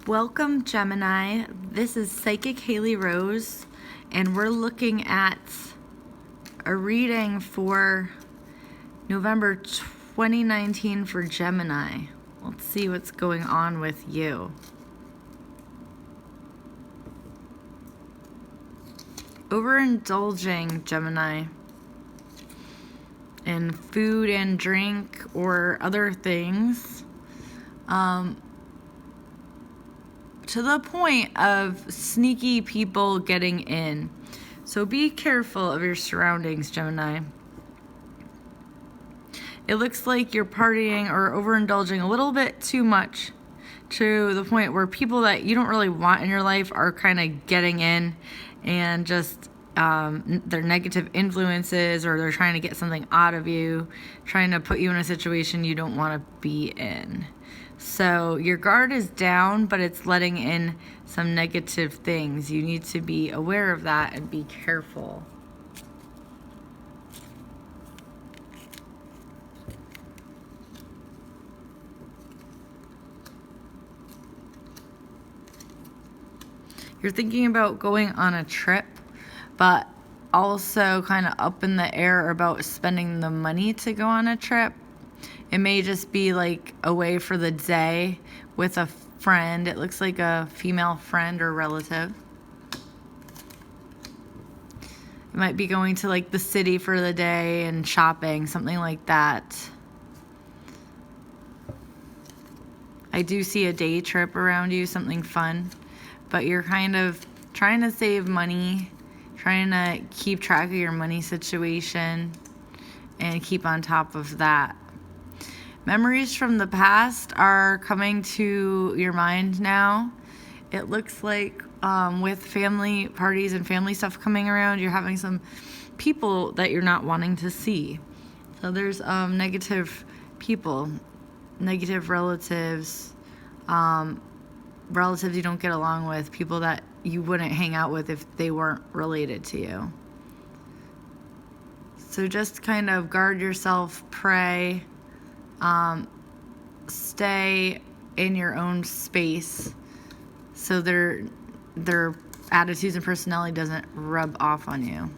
Welcome, Gemini. This is Psychic Haley Rose, and we're looking at a reading for November 2019 for Gemini. Let's see what's going on with you. Overindulging, Gemini, in food and drink or other things. To the point of sneaky people getting in. So be careful of your surroundings, Gemini. It looks like you're partying or overindulging a little bit too much to the point where people that you don't really want in your life are kind of getting in and just they're negative influences, or they're trying to get something out of you, trying to put you in a situation you don't want to be in. So your guard is down, but it's letting in some negative things. You need to be aware of that and be careful. You're thinking about going on a trip, but also kind of up in the air about spending the money to go on a trip. It may just be like away for the day with a friend. It looks like a female friend or relative. It might be going to like the city for the day and shopping, something like that. I do see a day trip around you, something fun, but you're kind of trying to save money, trying to keep track of your money situation and keep on top of that. Memories from the past are coming to your mind now. It looks like with family parties and family stuff coming around, you're having some people that you're not wanting to see. So there's negative people, negative relatives, relatives you don't get along with, people that you wouldn't hang out with if they weren't related to you. So just kind of guard yourself, pray. Stay in your own space so their attitudes and personality doesn't rub off on you.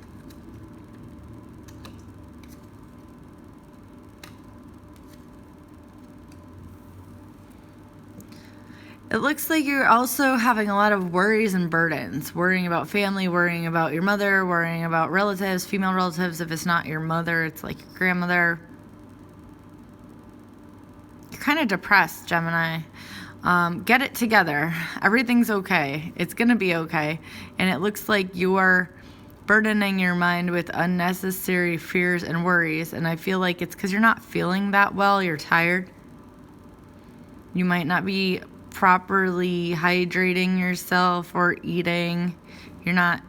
It looks like you're also having a lot of worries and burdens, worrying about family, worrying about your mother, worrying about relatives, female relatives. If it's not your mother, it's like your grandmother. Kind of depressed, Gemini. Get it together. Everything's okay. It's gonna be okay. And it looks like you are burdening your mind with unnecessary fears and worries. And I feel like it's because you're not feeling that well. You're tired. You might not be properly hydrating yourself or eating. You're not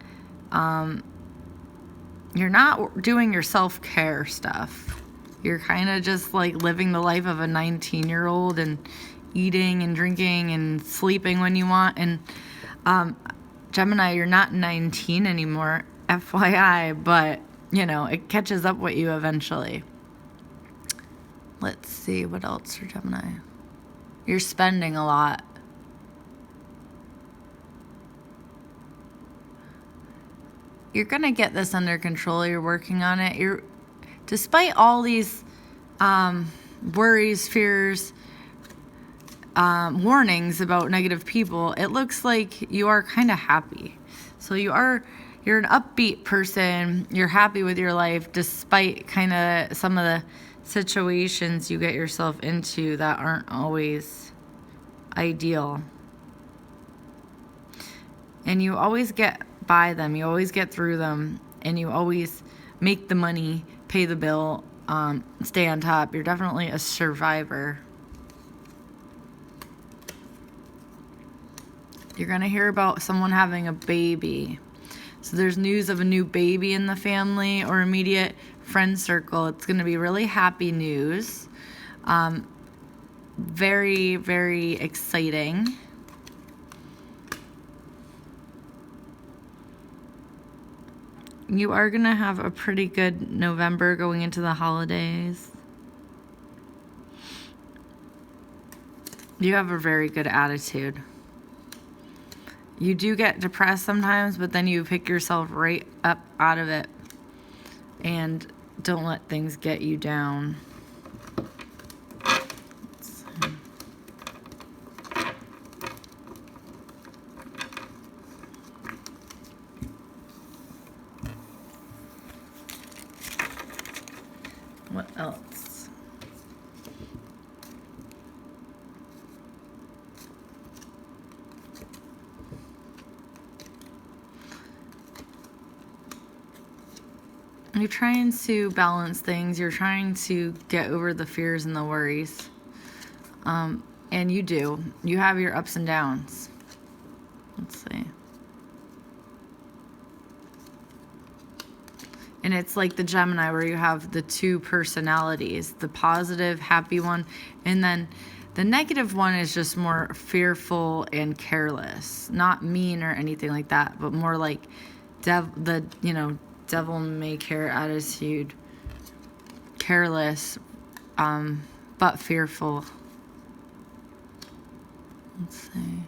doing your self-care stuff. You're kind of just like living the life of a 19-year-old and eating and drinking and sleeping when you want. And Gemini, you're not 19 anymore, FYI, but you know, it catches up with you eventually. Let's see, what else for Gemini? You're spending a lot. You're going to get this under control. You're working on it. Despite all these worries, fears, warnings about negative people, it looks like you are kind of happy. So you're an upbeat person. You're happy with your life despite kind of some of the situations you get yourself into that aren't always ideal. And you always get by them. You always get through them. And you always make the money, pay the bill, stay on top. You're definitely a survivor. You're going to hear about someone having a baby. So there's news of a new baby in the family or immediate friend circle. It's going to be really happy news. Very, very exciting. You are going to have a pretty good November going into the holidays. You have a very good attitude. You do get depressed sometimes, but then you pick yourself right up out of it and don't let things get you down. What else? You're trying to balance things. You're trying to get over the fears and the worries. And you do. You have your ups and downs. Let's see. And it's like the Gemini where you have the two personalities, the positive, happy one, and then the negative one is just more fearful and careless. Not mean or anything like that, but more like devil may care attitude. Careless, but fearful. Let's see.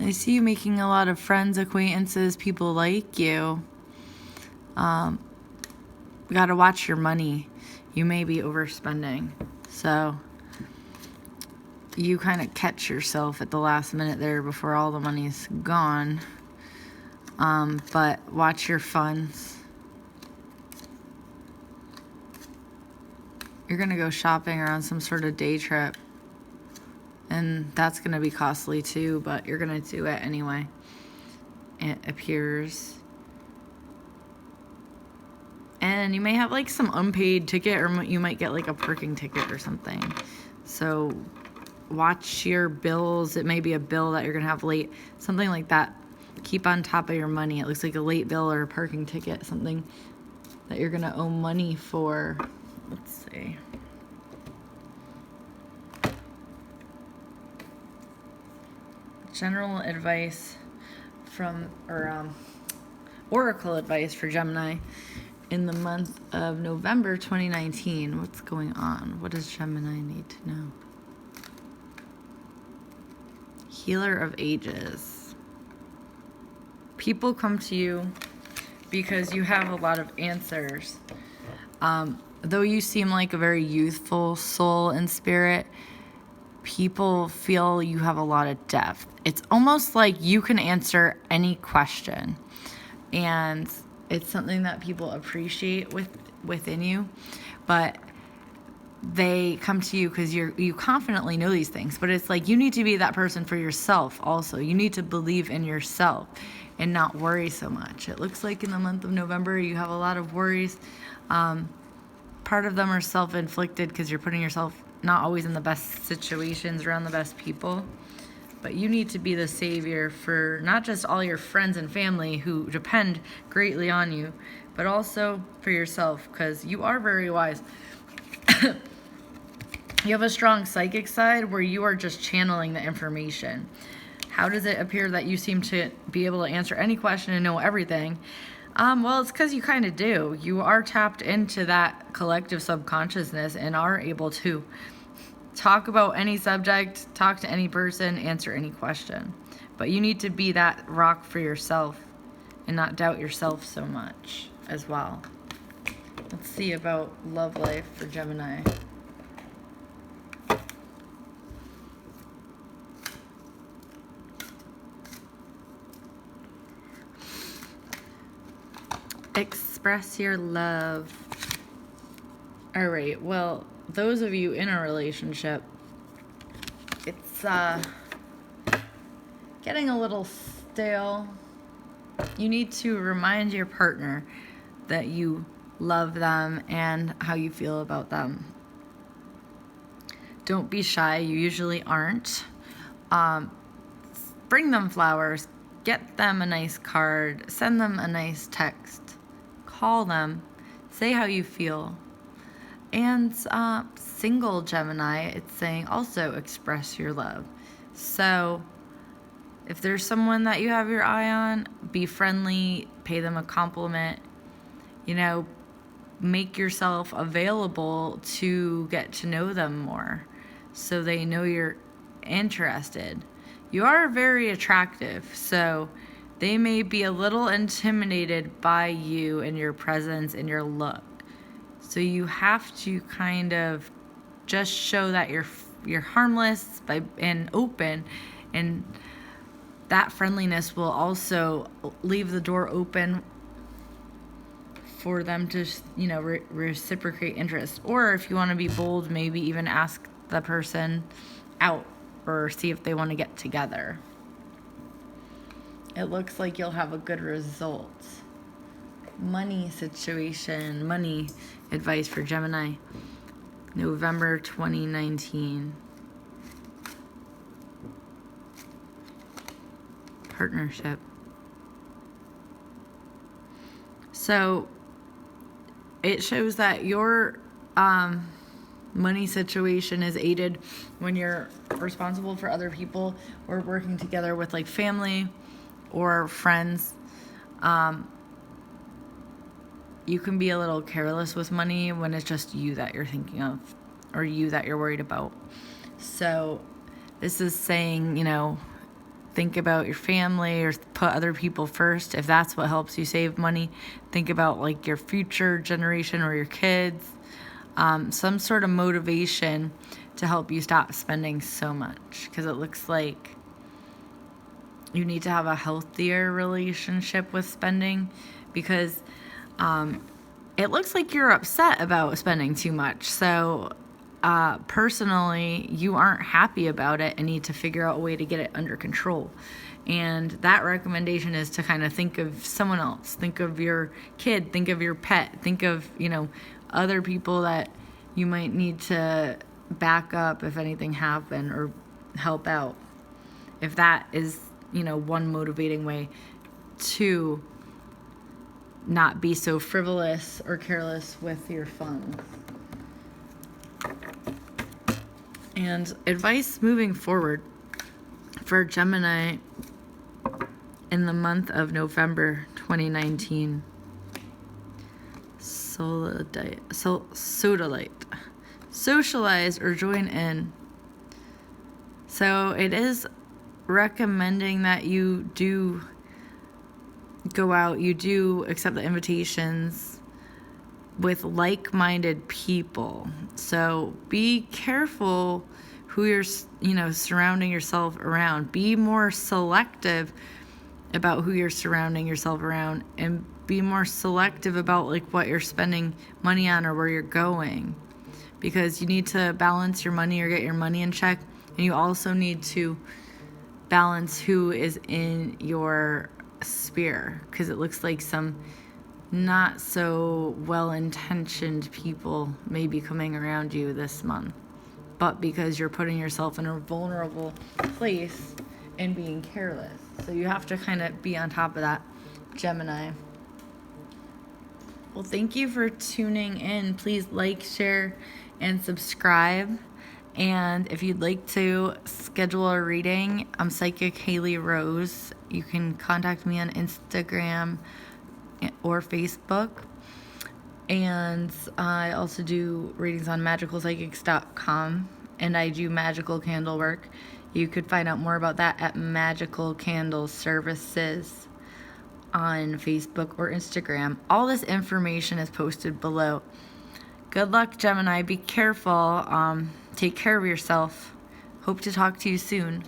I see you making a lot of friends, acquaintances, people like you. You gotta watch your money. You may be overspending. So you kind of catch yourself at the last minute there before all the money's gone. But watch your funds. You're gonna go shopping or on some sort of day trip. And that's going to be costly too, but you're going to do it anyway. It appears. And you may have like some unpaid ticket, or you might get like a parking ticket or something. So watch your bills. It may be a bill that you're going to have late, something like that. Keep on top of your money. It looks like a late bill or a parking ticket, something that you're going to owe money for. Let's see. General advice from, oracle advice for Gemini in the month of November 2019. What's going on? What does Gemini need to know? Healer of ages. People come to you because you have a lot of answers. Though you seem like a very youthful soul and spirit, people feel you have a lot of depth. It's almost like you can answer any question, and it's something that people appreciate within you. But they come to you because you confidently know these things. But it's like you need to be that person for yourself also. You need to believe in yourself and not worry so much. It looks like in the month of November you have a lot of worries. Part of them are self-inflicted because you're putting yourself not always in the best situations around the best people. But you need to be the savior for not just all your friends and family who depend greatly on you, but also for yourself, because you are very wise. You have a strong psychic side where you are just channeling the information. How does it appear that you seem to be able to answer any question and know everything? Well, it's because you kind of do. You are tapped into that collective subconsciousness and are able to talk about any subject, talk to any person, answer any question. But you need to be that rock for yourself and not doubt yourself so much as well. Let's see about love life for Gemini. Express your love. All right, well, those of you in a relationship, it's getting a little stale. You need to remind your partner that you love them and how you feel about them. Don't be shy. You usually aren't. Bring them flowers. Get them a nice card. Send them a nice text. Call them. Say how you feel. And single Gemini, it's saying also express your love. So if there's someone that you have your eye on, be friendly, pay them a compliment, make yourself available to get to know them more. so they know you're interested. You are very attractive, so they may be a little intimidated by you and your presence and your look. So you have to kind of just show that you're harmless and open, and that friendliness will also leave the door open for them to, reciprocate interest. Or if you want to be bold, maybe even ask the person out or see if they want to get together. It looks like you'll have a good result. Money situation, money advice for Gemini, November 2019. Partnership. So it shows that your money situation is aided when you're responsible for other people or working together with like family or friends. You can be a little careless with money when it's just you that you're thinking of or you that you're worried about. So this is saying, think about your family or put other people first. If that's what helps you save money, think about like your future generation or your kids. Some sort of motivation to help you stop spending so much, because it looks like you need to have a healthier relationship with spending, because it looks like you're upset about spending too much. So personally, you aren't happy about it and need to figure out a way to get it under control. And that recommendation is to kind of think of someone else. Think of your kid, think of your pet, think of, other people that you might need to back up if anything happened or help out. If that is, one motivating way to not be so frivolous or careless with your funds. And advice moving forward for Gemini in the month of November 2019. Sodalite. Socialize or join in. So it is recommending that you do go out, you do accept the invitations with like-minded people. So be careful who you're, surrounding yourself around. Be more selective about who you're surrounding yourself around, and be more selective about like what you're spending money on or where you're going, because you need to balance your money or get your money in check, and you also need to balance who is in your sphere, because it looks like some not so well-intentioned people may be coming around you this month, but because you're putting yourself in a vulnerable place and being careless. So you have to kind of be on top of that, Gemini. Well, thank you for tuning in. Please like, share, and subscribe. And if you'd like to schedule a reading, I'm Psychic Haley Rose. You can contact me on Instagram or Facebook. And I also do readings on magicalpsychics.com, and I do magical candle work. You could find out more about that at Magical Candle Services on Facebook or Instagram. All this information is posted below. Good luck, Gemini. Be careful. Take care of yourself. Hope to talk to you soon.